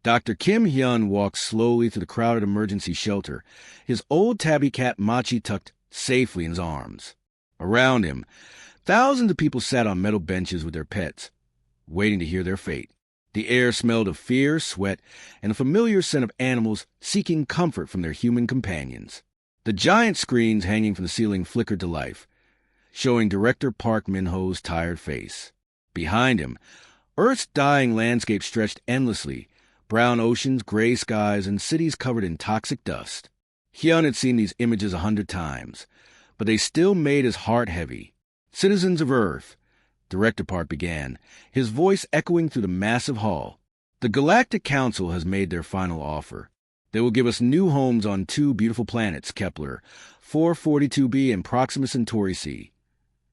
Dr. Kim Hyun walked slowly through the crowded emergency shelter, his old tabby cat Machi tucked safely in his arms. Around him, thousands of people sat on metal benches with their pets, waiting to hear their fate. The air smelled of fear, sweat, and a familiar scent of animals seeking comfort from their human companions. The giant screens hanging from the ceiling flickered to life, showing Director Park Min-ho's tired face. Behind him, Earth's dying landscape stretched endlessly, brown oceans, gray skies, and cities covered in toxic dust. Hyun had seen these images 100 times, but they still made his heart heavy. Citizens of Earth, Director Park began, his voice echoing through the massive hall. The Galactic Council has made their final offer. They will give us new homes on 2 beautiful planets, Kepler, 442b and Proxima Centauri C.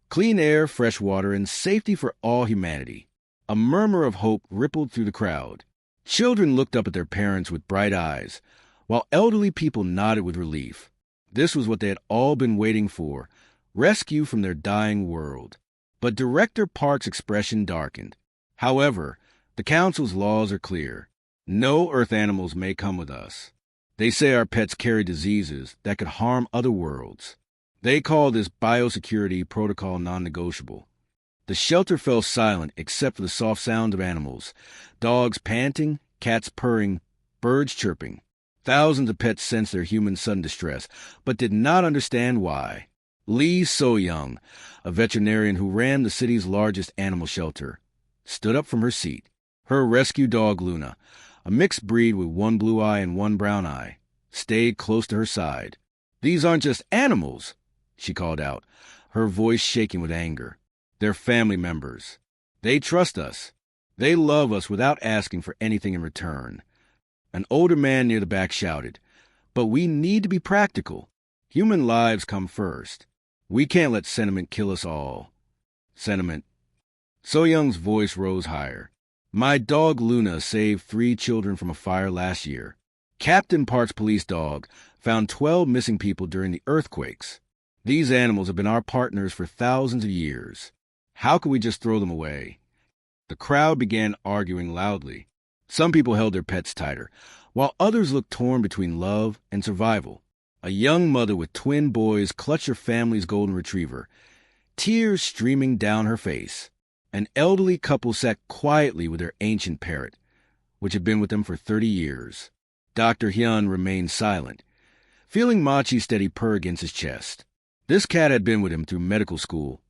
Clean air, fresh water, and safety for all humanity. A murmur of hope rippled through the crowd. Children looked up at their parents with bright eyes, while elderly people nodded with relief. This was what they had all been waiting for, rescue from their dying world. But Director Park's expression darkened. However, the Council's laws are clear. No Earth animals may come with us. They say our pets carry diseases that could harm other worlds. They call this biosecurity protocol non-negotiable. The shelter fell silent except for the soft sound of animals, dogs panting, cats purring, birds chirping. Thousands of pets sensed their human sudden distress, but did not understand why. Lee So-young, a veterinarian who ran the city's largest animal shelter, stood up from her seat. Her rescue dog, Luna, a mixed breed with one blue eye and one brown eye, stayed close to her side. "These aren't just animals," she called out, her voice shaking with anger. "They're family members. They trust us. They love us without asking for anything in return." An older man near the back shouted, "But we need to be practical. Human lives come first. We can't let sentiment kill us all." Sentiment. So-young's voice rose higher. "My dog Luna saved 3 children from a fire last year. Captain Park's police dog found 12 missing people during the earthquakes. These animals have been our partners for thousands of years. How could we just throw them away?" The crowd began arguing loudly. Some people held their pets tighter, while others looked torn between love and survival. A young mother with twin boys clutched her family's golden retriever, tears streaming down her face. An elderly couple sat quietly with their ancient parrot, which had been with them for 30 years. Dr. Hyun remained silent, feeling Machi's steady purr against his chest. This cat had been with him through medical school,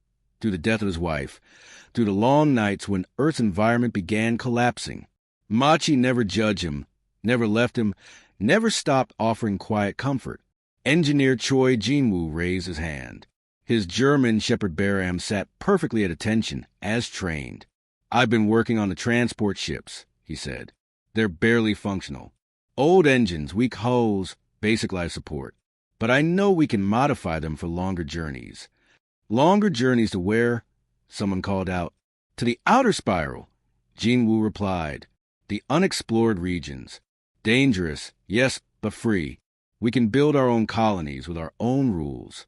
through the death of his wife, through the long nights when Earth's environment began collapsing. Machi never judged him, never left him, never stopped offering quiet comfort. Engineer Choi Jinwoo raised his hand. His German Shepherd Baram sat perfectly at attention, as trained. "I've been working on the transport ships," he said. "They're barely functional. Old engines, weak hulls, basic life support. But I know we can modify them for longer journeys." "Longer journeys to where?" someone called out. "To the outer spiral," Jinwoo replied. "The unexplored regions. Dangerous, yes, but free. We can build our own colonies with our own rules."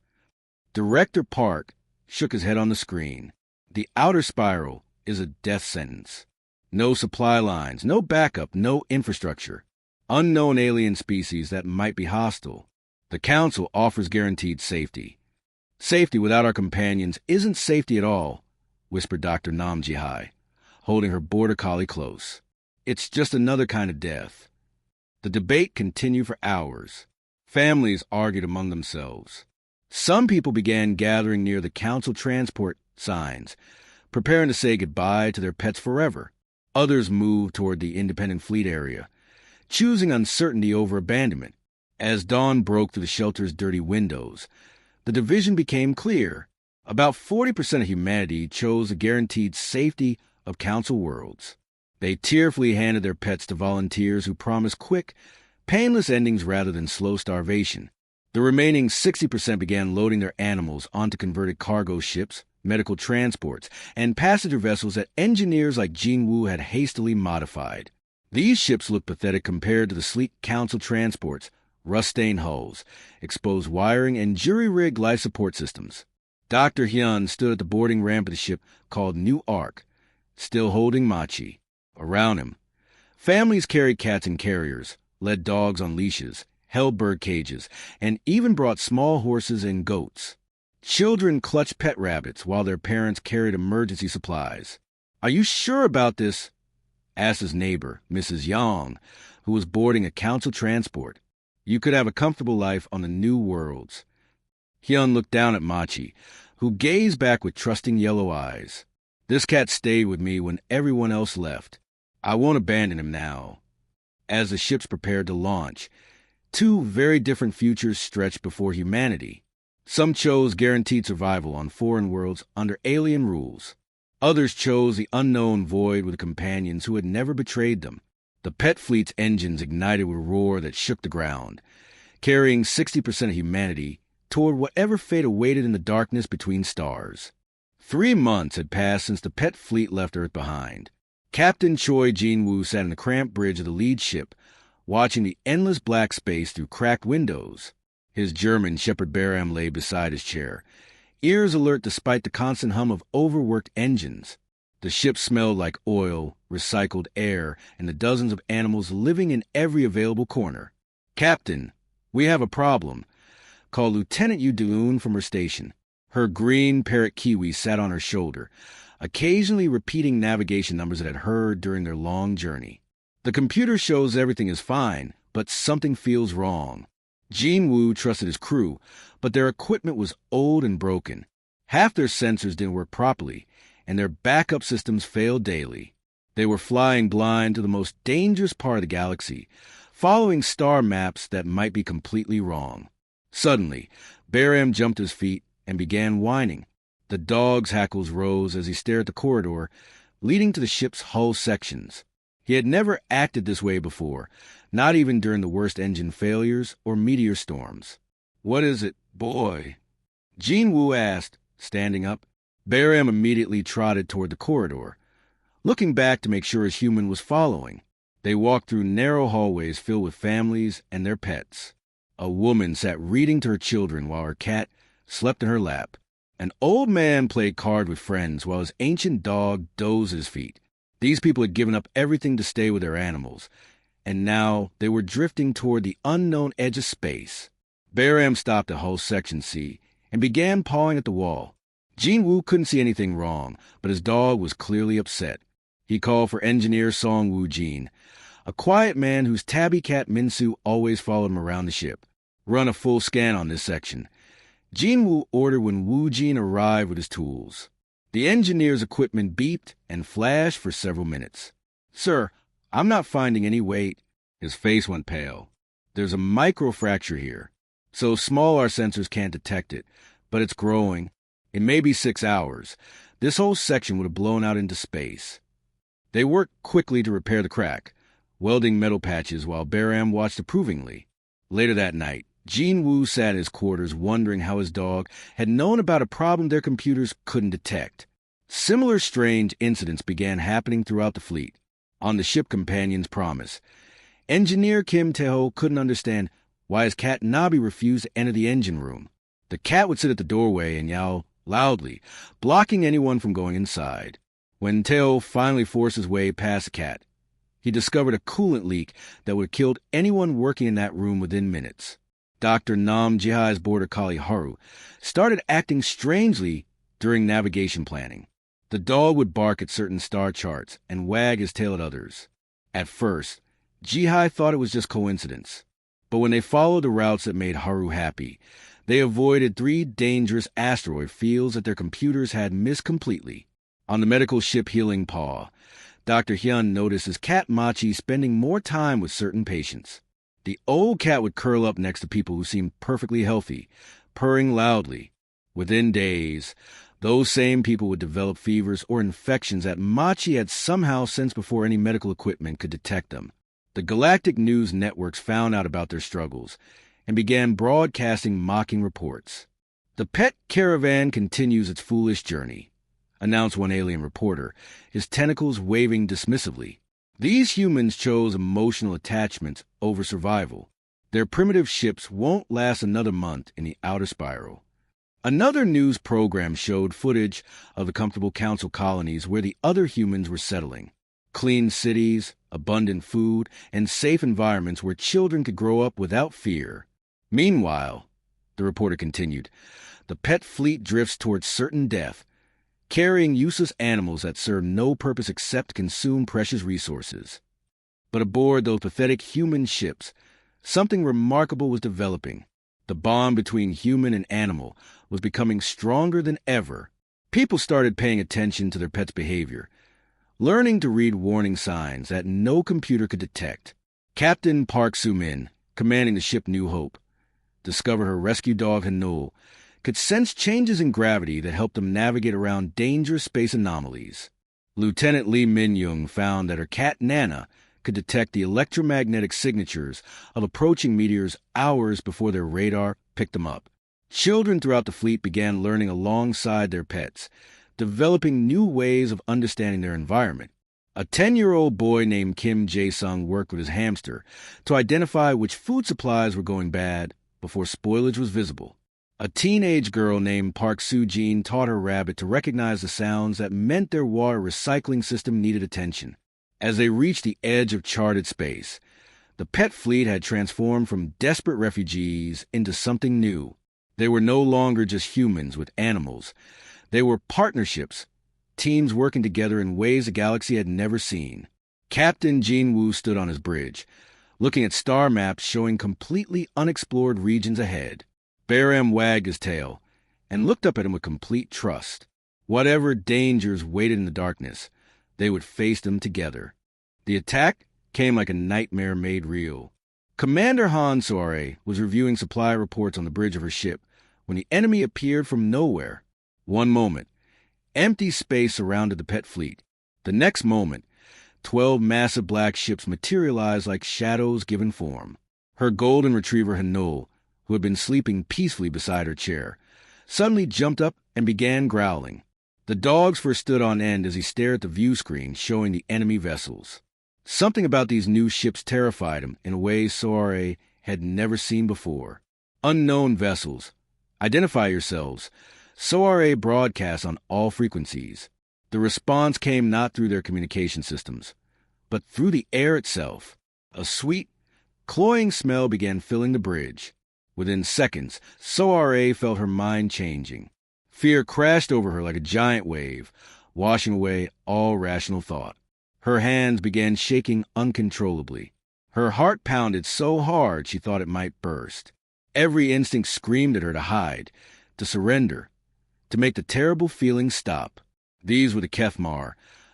Director Park shook his head on the screen. "The outer spiral is a death sentence. No supply lines, no backup, no infrastructure. Unknown alien species that might be hostile. The Council offers guaranteed safety." "Safety without our companions isn't safety at all," whispered Dr. Nam Jihai, holding her border collie close. "It's just another kind of death." The debate continued for hours. Families argued among themselves. Some people began gathering near the Council transport signs, preparing to say goodbye to their pets forever. Others moved toward the independent fleet area, choosing uncertainty over abandonment. As dawn broke through the shelter's dirty windows, the division became clear. About 40% of humanity chose the guaranteed safety of Council worlds. They tearfully handed their pets to volunteers who promised quick, painless endings rather than slow starvation. The remaining 60% began loading their animals onto converted cargo ships, medical transports, and passenger vessels that engineers like Jinwoo had hastily modified. These ships looked pathetic compared to the sleek Council transports, rust-stained hulls, exposed wiring, and jury-rigged life support systems. Dr. Hyun stood at the boarding ramp of the ship called New Ark, still holding Machi. Around him, Families carried cats in carriers, led dogs on leashes, held bird cages, and even brought small horses and goats. Children clutched pet rabbits while their parents carried emergency supplies. "Are you sure about this?" asked his neighbor, Mrs. Yang, who was boarding a council transport. "You could have a comfortable life on the new worlds." Hyun looked down at Machi, who gazed back with trusting yellow eyes. "This cat stayed with me when everyone else left. I won't abandon him now." As the ships prepared to launch, two very different futures stretched before humanity. Some chose guaranteed survival on foreign worlds under alien rules. Others chose the unknown void with companions who had never betrayed them. The pet fleet's engines ignited with a roar that shook the ground, carrying 60% of humanity toward whatever fate awaited in the darkness between stars. 3 months had passed since the pet fleet left Earth behind. Captain Choi Jin-woo sat in the cramped bridge of the lead ship, watching the endless black space through cracked windows. His German Shepherd Baram lay beside his chair, ears alert despite the constant hum of overworked engines. The ship smelled like oil, recycled air, and the dozens of animals living in every available corner. "Captain, we have a problem," called Lieutenant Yu Doon from her station. Her green parrot kiwi sat on her shoulder, occasionally repeating navigation numbers it had heard during their long journey. "The computer shows everything is fine, but something feels wrong." Jin-woo trusted his crew, but their equipment was old and broken. Half their sensors didn't work properly, and their backup systems failed daily. They were flying blind to the most dangerous part of the galaxy, following star maps that might be completely wrong. Suddenly, Baram jumped to his feet and began whining. The dog's hackles rose as he stared at the corridor leading to the ship's hull sections. He had never acted this way before, not even during the worst engine failures or meteor storms. "What is it, boy?" Jin-woo asked, standing up. Baram immediately trotted toward the corridor, looking back to make sure his human was following. They walked through narrow hallways filled with families and their pets. A woman sat reading to her children while her cat slept in her lap. An old man played cards with friends while his ancient dog dozed at his feet. These people had given up everything to stay with their animals, and now they were drifting toward the unknown edge of space. Baram stopped at hull section C and began pawing at the wall. Jin-woo couldn't see anything wrong, but his dog was clearly upset. He called for engineer Song Woo-jin, a quiet man whose tabby cat Minsu always followed him around the ship. "Run a full scan on this section," Jin-woo ordered when Woo-jin arrived with his tools. The engineer's equipment beeped and flashed for several minutes. "Sir, I'm not finding any weight." His face went pale. "There's a microfracture here. So small our sensors can't detect it, but it's growing. It may be 6 hours. This whole section would have blown out into space." They worked quickly to repair the crack, welding metal patches while Baram watched approvingly. Later that night, Jin-woo sat in his quarters wondering how his dog had known about a problem their computers couldn't detect. Similar strange incidents began happening throughout the fleet. On the ship companion's promise, engineer Kim Tae-ho couldn't understand why his cat Nabi refused to enter the engine room. The cat would sit at the doorway and yowl loudly, blocking anyone from going inside. When Tae-ho finally forced his way past the cat, he discovered a coolant leak that would have killed anyone working in that room within minutes. Dr. Nam Jihai's border collie Haru started acting strangely during navigation planning. The dog would bark at certain star charts and wag his tail at others. At first, Jihai thought it was just coincidence. But when they followed the routes that made Haru happy, they avoided 3 dangerous asteroid fields that their computers had missed completely. On the medical ship Healing Paw, Dr. Hyun noticed his cat Machi spending more time with certain patients. The old cat would curl up next to people who seemed perfectly healthy, purring loudly. Within days, those same people would develop fevers or infections that Machi had somehow sensed before any medical equipment could detect them. The galactic news networks found out about their struggles and began broadcasting mocking reports. "The pet caravan continues its foolish journey," announced one alien reporter, his tentacles waving dismissively. "These humans chose emotional attachments over survival. Their primitive ships won't last another month in the outer spiral." Another news program showed footage of the comfortable council colonies where the other humans were settling. Clean cities, abundant food, and safe environments where children could grow up without fear. Meanwhile, the reporter continued, the pet fleet drifts towards certain death, carrying useless animals that serve no purpose except to consume precious resources. But aboard those pathetic human ships, something remarkable was developing. The bond between human and animal was becoming stronger than ever. People started paying attention to their pets' behavior, learning to read warning signs that no computer could detect. Captain Park Soo-min, commanding the ship New Hope, discovered her rescue dog Hanul could sense changes in gravity that helped them navigate around dangerous space anomalies. Lieutenant Lee Min-young found that her cat Nana could detect the electromagnetic signatures of approaching meteors hours before their radar picked them up. Children throughout the fleet began learning alongside their pets, developing new ways of understanding their environment. A 10-year-old boy named Kim Jae-sung worked with his hamster to identify which food supplies were going bad before spoilage was visible. A teenage girl named Park Soo-jin taught her rabbit to recognize the sounds that meant their water recycling system needed attention. As they reached the edge of charted space, the pet fleet had transformed from desperate refugees into something new. They were no longer just humans with animals. They were partnerships, teams working together in ways the galaxy had never seen. Captain Jin-woo stood on his bridge, looking at star maps showing completely unexplored regions ahead. Baram wagged his tail and looked up at him with complete trust. Whatever dangers waited in the darkness, they would face them together. The attack came like a nightmare made real. Commander Han Soare was reviewing supply reports on the bridge of her ship when the enemy appeared from nowhere. One moment, empty space surrounded the pet fleet. The next moment, 12 massive black ships materialized like shadows given form. Her golden retriever Hanul, who had been sleeping peacefully beside her chair, suddenly jumped up and began growling. The dog's fur stood on end as he stared at the view screen showing the enemy vessels. Something about these new ships terrified him in a way Soare had never seen before. Unknown vessels. Identify yourselves. Soare broadcast on all frequencies. The response came not through their communication systems, but through the air itself. A sweet, cloying smell began filling the bridge. Within seconds, Soare felt her mind changing. Fear crashed over her like a giant wave, washing away all rational thought. Her hands began shaking uncontrollably. Her heart pounded so hard she thought it might burst. Every instinct screamed at her to hide, to surrender, to make the terrible feeling stop. These were the Kethmar,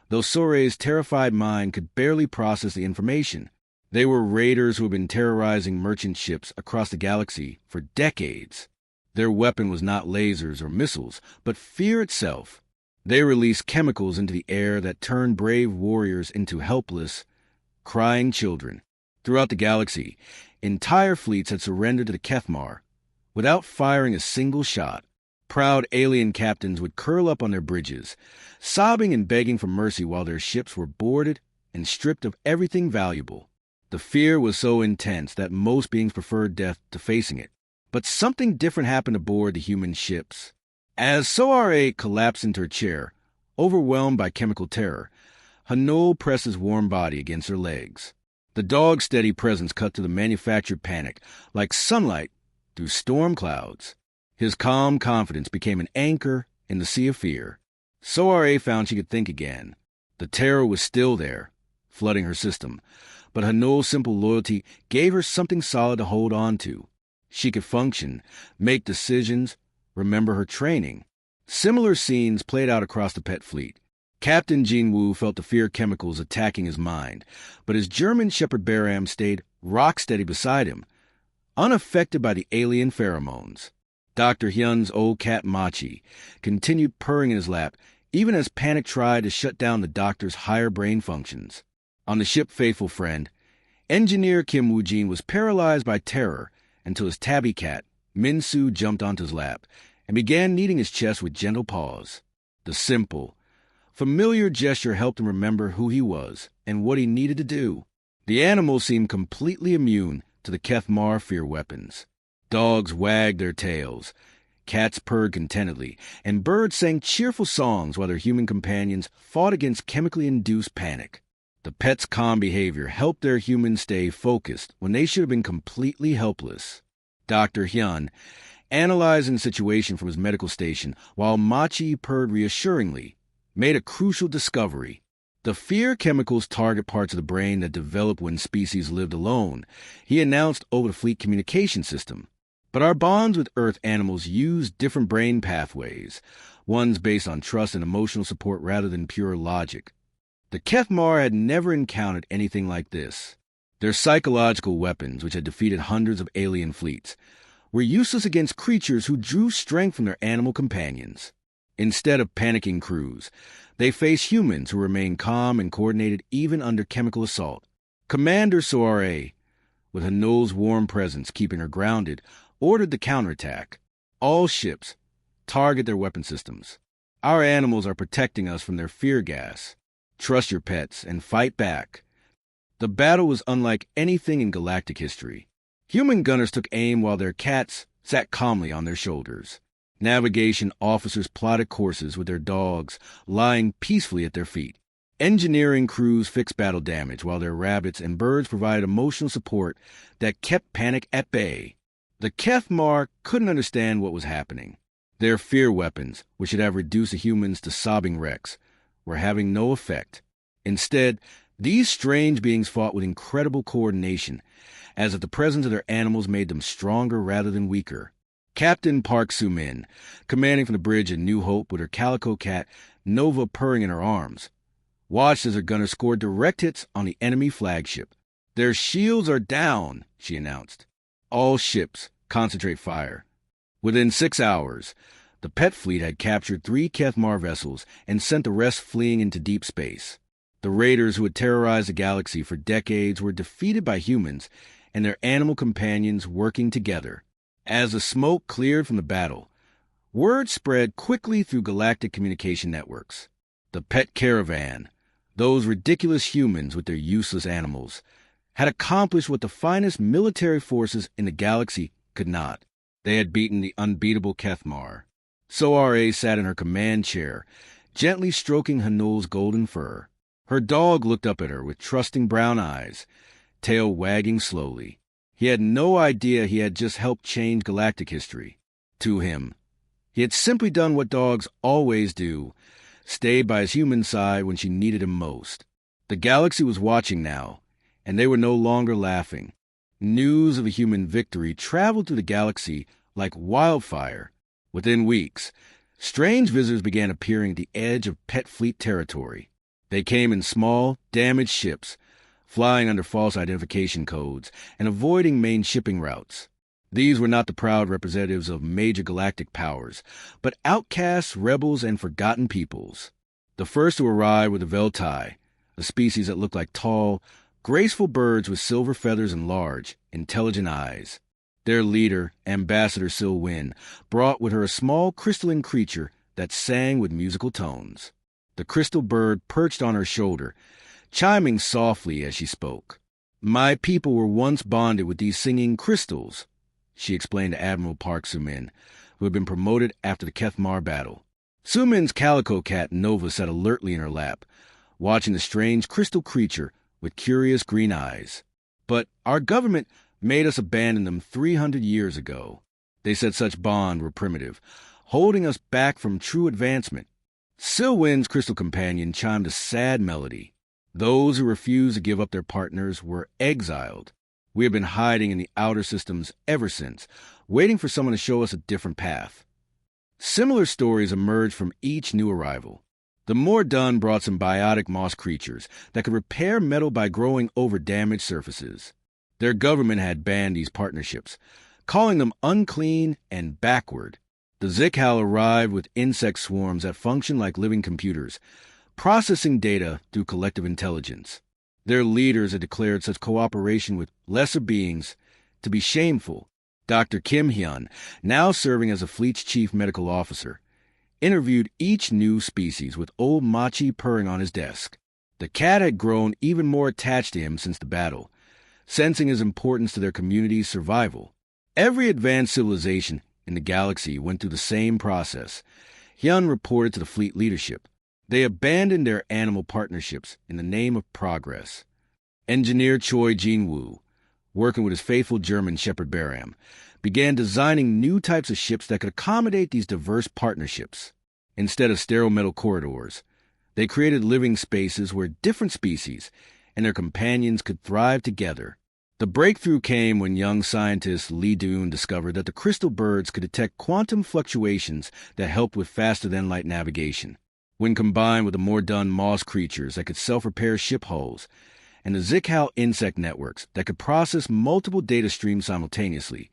though Soare's terrified mind could barely process the information. They were raiders who had been terrorizing merchant ships across the galaxy for decades. Their weapon was not lasers or missiles, but fear itself. They released chemicals into the air that turned brave warriors into helpless, crying children. Throughout the galaxy, entire fleets had surrendered to the Kethmar without firing a single shot. Proud alien captains would curl up on their bridges, sobbing and begging for mercy while their ships were boarded and stripped of everything valuable. The fear was so intense that most beings preferred death to facing it. But something different happened aboard the human ships. As Soare collapsed into her chair, overwhelmed by chemical terror, Hanul pressed his warm body against her legs. The dog's steady presence cut to the manufactured panic like sunlight through storm clouds. His calm confidence became an anchor in the sea of fear. Soare found she could think again. The terror was still there, flooding her system, but Hanul's simple loyalty gave her something solid to hold on to. She could function, make decisions, remember her training. Similar scenes played out across the pet fleet. Captain Jin-woo felt the fear chemicals attacking his mind, but his German shepherd Baram stayed rock-steady beside him, unaffected by the alien pheromones. Dr. Hyun's old cat Machi continued purring in his lap, even as panic tried to shut down the doctor's higher brain functions. On the ship Faithful Friend, engineer Kim Woo-jin was paralyzed by terror until his tabby cat, Min-soo, jumped onto his lap and began kneading his chest with gentle paws. The simple, familiar gesture helped him remember who he was and what he needed to do. The animal seemed completely immune to the Kethmar fear weapons. Dogs wagged their tails, cats purred contentedly, and birds sang cheerful songs while their human companions fought against chemically induced panic. The pets' calm behavior helped their humans stay focused when they should have been completely helpless. Dr. Hyun, analyzing the situation from his medical station while Machi purred reassuringly, made a crucial discovery. The fear chemicals target parts of the brain that develop when species lived alone, he announced over the fleet communication system. But our bonds with Earth animals use different brain pathways, ones based on trust and emotional support rather than pure logic. The Kethmar had never encountered anything like this. Their psychological weapons, which had defeated hundreds of alien fleets, were useless against creatures who drew strength from their animal companions. Instead of panicking crews, they faced humans who remained calm and coordinated even under chemical assault. Commander Soare, with Hanul's warm presence keeping her grounded, ordered the counterattack. All ships, target their weapon systems. Our animals are protecting us from their fear gas. Trust your pets and fight back. The battle was unlike anything in galactic history. Human gunners took aim while their cats sat calmly on their shoulders. Navigation officers plotted courses with their dogs lying peacefully at their feet. Engineering crews fixed battle damage while their rabbits and birds provided emotional support that kept panic at bay. The Kethmar couldn't understand what was happening. Their fear weapons, which should have reduced the humans to sobbing wrecks, were having no effect. Instead, these strange beings fought with incredible coordination, as if the presence of their animals made them stronger rather than weaker. Captain Park Soo-min, commanding from the bridge at New Hope with her calico cat Nova purring in her arms, watched as her gunner scored direct hits on the enemy flagship. "Their shields are down," she announced. "All ships, concentrate fire." Within 6 hours, the pet fleet had captured 3 Kethmar vessels and sent the rest fleeing into deep space. The raiders who had terrorized the galaxy for decades were defeated by humans and their animal companions working together. As the smoke cleared from the battle, word spread quickly through galactic communication networks. The pet caravan, those ridiculous humans with their useless animals, had accomplished what the finest military forces in the galaxy could not. They had beaten the unbeatable Kethmar. Soare sat in her command chair, gently stroking Hanul's golden fur. Her dog looked up at her with trusting brown eyes, tail wagging slowly. He had no idea he had just helped change galactic history. To him, he had simply done what dogs always do, stayed by his human side when she needed him most. The galaxy was watching now, and they were no longer laughing. News of a human victory traveled through the galaxy like wildfire. Within weeks, strange visitors began appearing at the edge of pet fleet territory. They came in small, damaged ships, flying under false identification codes and avoiding main shipping routes. These were not the proud representatives of major galactic powers, but outcasts, rebels, and forgotten peoples. The first to arrive were the Veltai, a species that looked like tall, graceful birds with silver feathers and large, intelligent eyes. Their leader, Ambassador Sil-Win, brought with her a small crystalline creature that sang with musical tones. The crystal bird perched on her shoulder, chiming softly as she spoke. "My people were once bonded with these singing crystals," she explained to Admiral Park Soo-min, who had been promoted after the Kethmar battle. Soo-min's calico cat Nova sat alertly in her lap, watching the strange crystal creature with curious green eyes. "But our government made us abandon them 300 years ago. They said such bonds were primitive, holding us back from true advancement." Sil-Win's crystal companion chimed a sad melody. "Those who refused to give up their partners were exiled. We have been hiding in the outer systems ever since, waiting for someone to show us a different path." Similar stories emerged from each new arrival. The Mordun brought some biotic moss creatures that could repair metal by growing over damaged surfaces. Their government had banned these partnerships, calling them unclean and backward. The Zikhal arrived with insect swarms that functioned like living computers, processing data through collective intelligence. Their leaders had declared such cooperation with lesser beings to be shameful. Dr. Kim Hyun, now serving as the fleet's chief medical officer, interviewed each new species with old Machi purring on his desk. The cat had grown even more attached to him since the battle, sensing his importance to their community's survival. Every advanced civilization in the galaxy went through the same process. Hyun reported to the fleet leadership. They abandoned their animal partnerships in the name of progress. Engineer Choi Jin-woo, working with his faithful German shepherd Baram, began designing new types of ships that could accommodate these diverse partnerships. Instead of sterile metal corridors, they created living spaces where different species and their companions could thrive together. The breakthrough came when young scientist Lee Dun discovered that the crystal birds could detect quantum fluctuations that helped with faster-than-light navigation. When combined with the more done moss creatures that could self-repair ship hulls, and the Zikhao insect networks that could process multiple data streams simultaneously,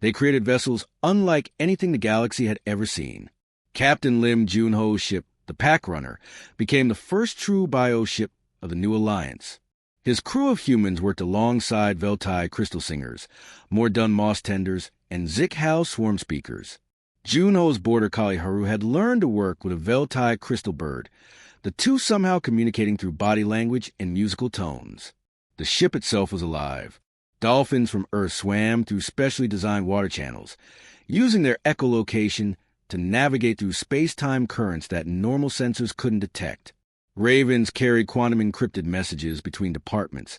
they created vessels unlike anything the galaxy had ever seen. Captain Lim Junho's ship, the Pack Runner, became the first true bio ship of the new alliance. His crew of humans worked alongside Veltai crystal singers, more done moss tenders, and Zikhao swarm speakers. Junho's border collie Haru had learned to work with a Veltai crystal bird, the two somehow communicating through body language and musical tones. The ship itself was alive. Dolphins from Earth swam through specially designed water channels, using their echolocation to navigate through space-time currents that normal sensors couldn't detect. Ravens carried quantum-encrypted messages between departments,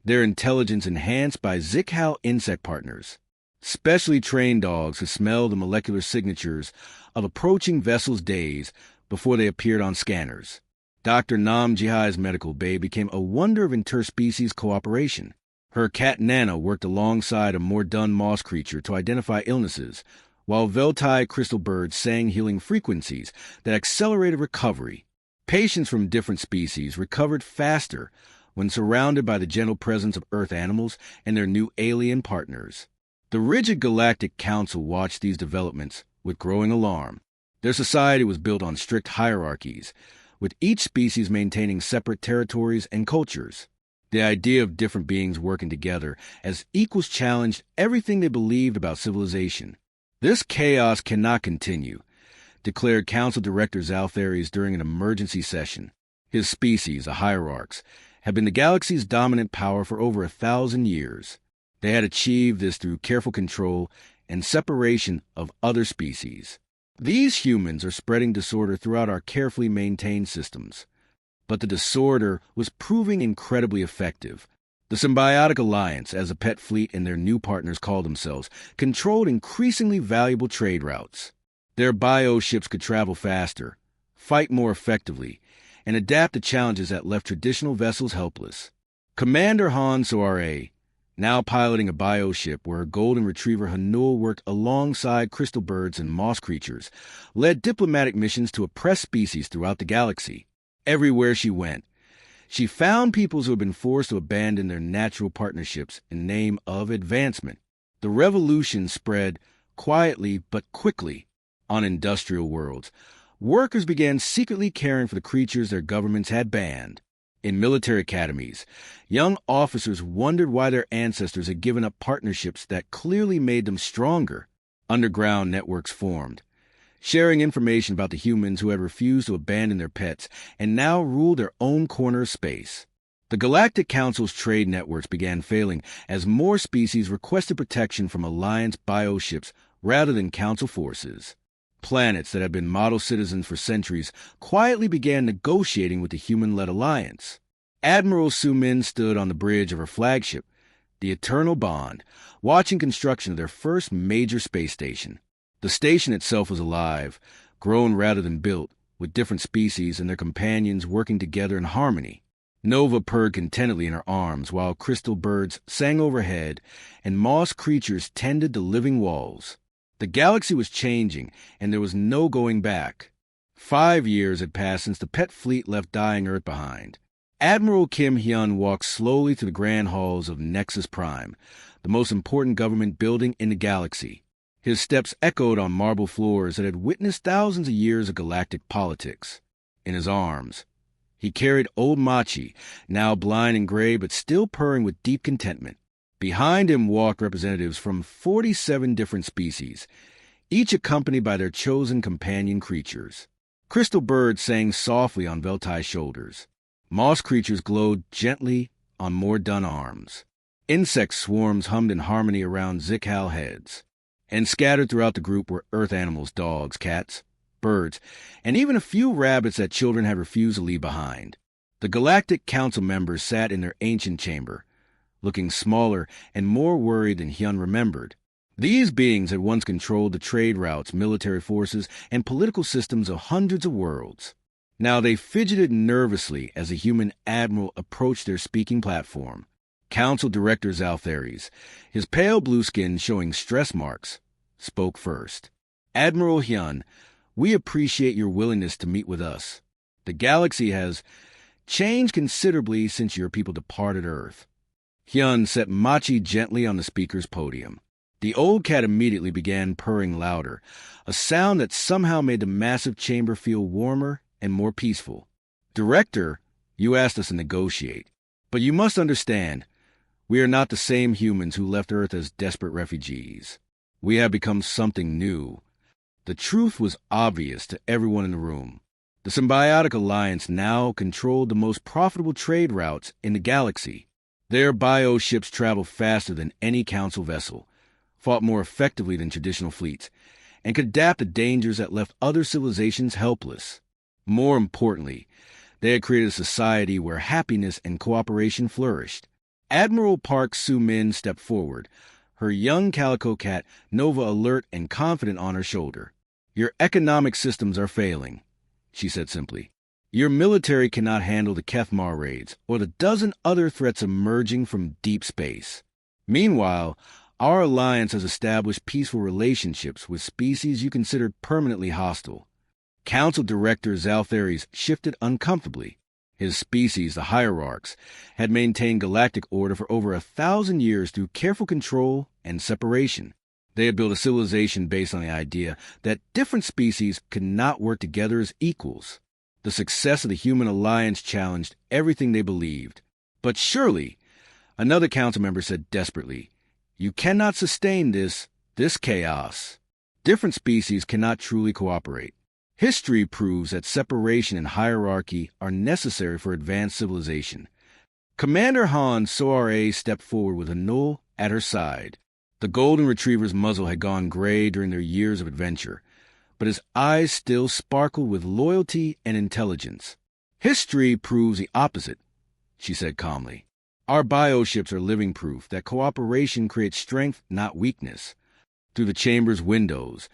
their intelligence enhanced by Zikhao insect partners. Specially trained dogs could smell the molecular signatures of approaching vessels days before they appeared on scanners. Dr. Nam Jihai's medical bay became a wonder of interspecies cooperation. Her cat Nana worked alongside a more done moss creature to identify illnesses, while Veltai crystal birds sang healing frequencies that accelerated recovery. Patients from different species recovered faster when surrounded by the gentle presence of Earth animals and their new alien partners. The rigid Galactic Council watched these developments with growing alarm. Their society was built on strict hierarchies, with each species maintaining separate territories and cultures. The idea of different beings working together as equals challenged everything they believed about civilization. This chaos cannot continue, declared Council Director Zaltharies during an emergency session. His species, the Hierarchs, had been the galaxy's dominant power for over 1,000 years. They had achieved this through careful control and separation of other species. These humans are spreading disorder throughout our carefully maintained systems. But the disorder was proving incredibly effective. The Symbiotic Alliance, as a pet fleet and their new partners called themselves, controlled increasingly valuable trade routes. Their bioships could travel faster, fight more effectively, and adapt to challenges that left traditional vessels helpless. Commander Han Soare, now piloting a bioship where her golden retriever Hanul worked alongside crystal birds and moss creatures, led diplomatic missions to oppress species throughout the galaxy. Everywhere she went, she found peoples who had been forced to abandon their natural partnerships in the name of advancement. The revolution spread quietly but quickly. On industrial worlds, workers began secretly caring for the creatures their governments had banned. In military academies, young officers wondered why their ancestors had given up partnerships that clearly made them stronger. Underground networks formed, sharing information about the humans who had refused to abandon their pets and now ruled their own corner of space. The Galactic Council's trade networks began failing as more species requested protection from Alliance bioships rather than Council forces. Planets that had been model citizens for centuries quietly began negotiating with the human-led alliance. Admiral Su Min stood on the bridge of her flagship, the Eternal Bond, watching construction of their first major space station. The station itself was alive, grown rather than built, with different species and their companions working together in harmony. Nova purred contentedly in her arms while crystal birds sang overhead and moss creatures tended the living walls. The galaxy was changing, and there was no going back. 5 years had passed since the pet fleet left dying Earth behind. Admiral Kim Hyun walked slowly to the grand halls of Nexus Prime, the most important government building in the galaxy. His steps echoed on marble floors that had witnessed thousands of years of galactic politics. In his arms, he carried old Machi, now blind and gray but still purring with deep contentment. Behind him walked representatives from 47 different species, each accompanied by their chosen companion creatures. Crystal birds sang softly on Veltai's shoulders. Moss creatures glowed gently on more dun arms. Insect swarms hummed in harmony around Zikhao heads. And scattered throughout the group were earth animals, dogs, cats, birds, and even a few rabbits that children had refused to leave behind. The Galactic Council members sat in their ancient chamber, looking smaller and more worried than Hyun remembered. These beings had once controlled the trade routes, military forces, and political systems of hundreds of worlds. Now they fidgeted nervously as a human admiral approached their speaking platform. Council Director Zalthares, his pale blue skin showing stress marks, spoke first. Admiral Hyun, we appreciate your willingness to meet with us. The galaxy has changed considerably since your people departed Earth. Hyun set Machi gently on the speaker's podium. The old cat immediately began purring louder, a sound that somehow made the massive chamber feel warmer and more peaceful. Director, you asked us to negotiate, but you must understand, we are not the same humans who left Earth as desperate refugees. We have become something new. The truth was obvious to everyone in the room. The Symbiotic Alliance now controlled the most profitable trade routes in the galaxy. Their bioships traveled faster than any council vessel, fought more effectively than traditional fleets, and could adapt to dangers that left other civilizations helpless. More importantly, they had created a society where happiness and cooperation flourished. Admiral Park Soo-min stepped forward, her young calico cat Nova alert and confident on her shoulder. Your economic systems are failing, she said simply. Your military cannot handle the Kethmar raids or the dozen other threats emerging from deep space. Meanwhile, our alliance has established peaceful relationships with species you considered permanently hostile. Council Director Zalthares shifted uncomfortably. His species, the Hierarchs, had maintained galactic order for over 1,000 years through careful control and separation. They had built a civilization based on the idea that different species could not work together as equals. The success of the human alliance challenged everything they believed. But surely, another council member said desperately, you cannot sustain this chaos. Different species cannot truly cooperate. History proves that separation and hierarchy are necessary for advanced civilization. Commander Han Soare stepped forward with Anul at her side. The golden retriever's muzzle had gone gray during their years of adventure, but his eyes still sparkled with loyalty and intelligence. History proves the opposite, she said calmly. Our bioships are living proof that cooperation creates strength, not weakness. Through the chamber's windows,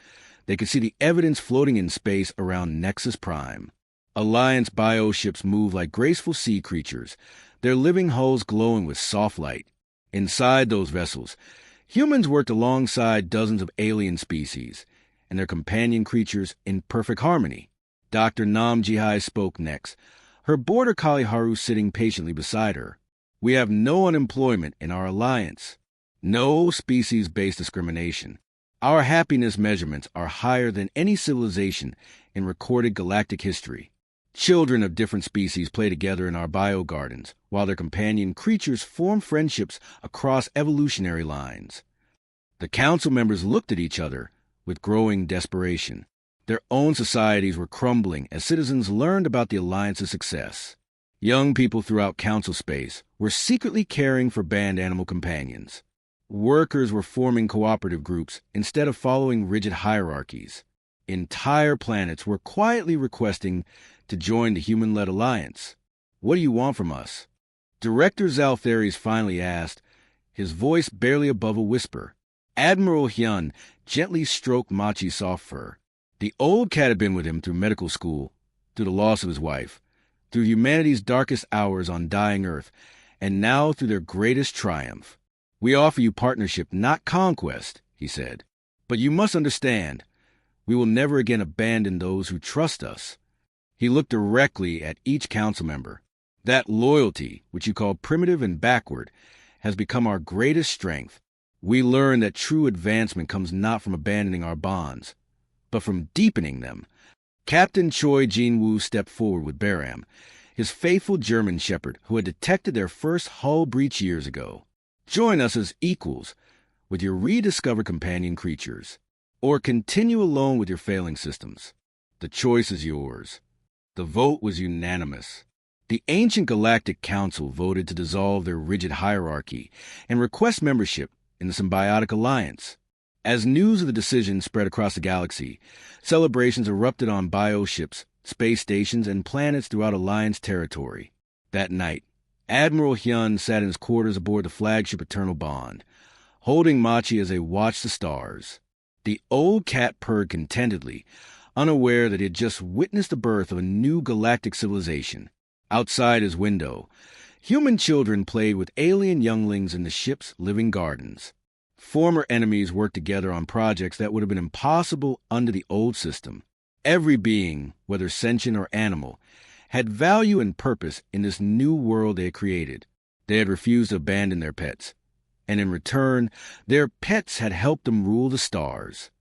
they could see the evidence floating in space around Nexus Prime. Alliance bioships move like graceful sea creatures, their living hulls glowing with soft light. Inside those vessels, humans worked alongside dozens of alien species, and their companion creatures in perfect harmony. Dr. Nam Jihai spoke next, her border collie Haru sitting patiently beside her. We have no unemployment in our alliance, no species-based discrimination. Our happiness measurements are higher than any civilization in recorded galactic history. Children of different species play together in our biogardens, while their companion creatures form friendships across evolutionary lines. The council members looked at each other with growing desperation. Their own societies were crumbling as citizens learned about the alliance's success. Young people throughout council space were secretly caring for band animal companions. Workers were forming cooperative groups instead of following rigid hierarchies. Entire planets were quietly requesting to join the human-led alliance. What do you want from us? Director Zalthares finally asked, his voice barely above a whisper. Admiral Hyun gently stroked Machi's soft fur. The old cat had been with him through medical school, through the loss of his wife, through humanity's darkest hours on dying Earth, and now through their greatest triumph. We offer you partnership, not conquest, he said. But you must understand, we will never again abandon those who trust us. He looked directly at each council member. That loyalty, which you call primitive and backward, has become our greatest strength. We learn that true advancement comes not from abandoning our bonds, but from deepening them. Captain Choi Jin-woo stepped forward with Baram, his faithful German shepherd who had detected their first hull breach years ago. Join us as equals with your rediscovered companion creatures, or continue alone with your failing systems. The choice is yours. The vote was unanimous. The ancient Galactic Council voted to dissolve their rigid hierarchy and request membership in the Symbiotic Alliance. As news of the decision spread across the galaxy, celebrations erupted on bioships, space stations, and planets throughout Alliance territory. That night, Admiral Hyun sat in his quarters aboard the flagship Eternal Bond, holding Machi as they watched the stars. The old cat purred contentedly, unaware that he had just witnessed the birth of a new galactic civilization. Outside his window, human children played with alien younglings in the ship's living gardens. Former enemies worked together on projects that would have been impossible under the old system. Every being, whether sentient or animal, had value and purpose in this new world they had created. They had refused to abandon their pets, and in return, their pets had helped them rule the stars.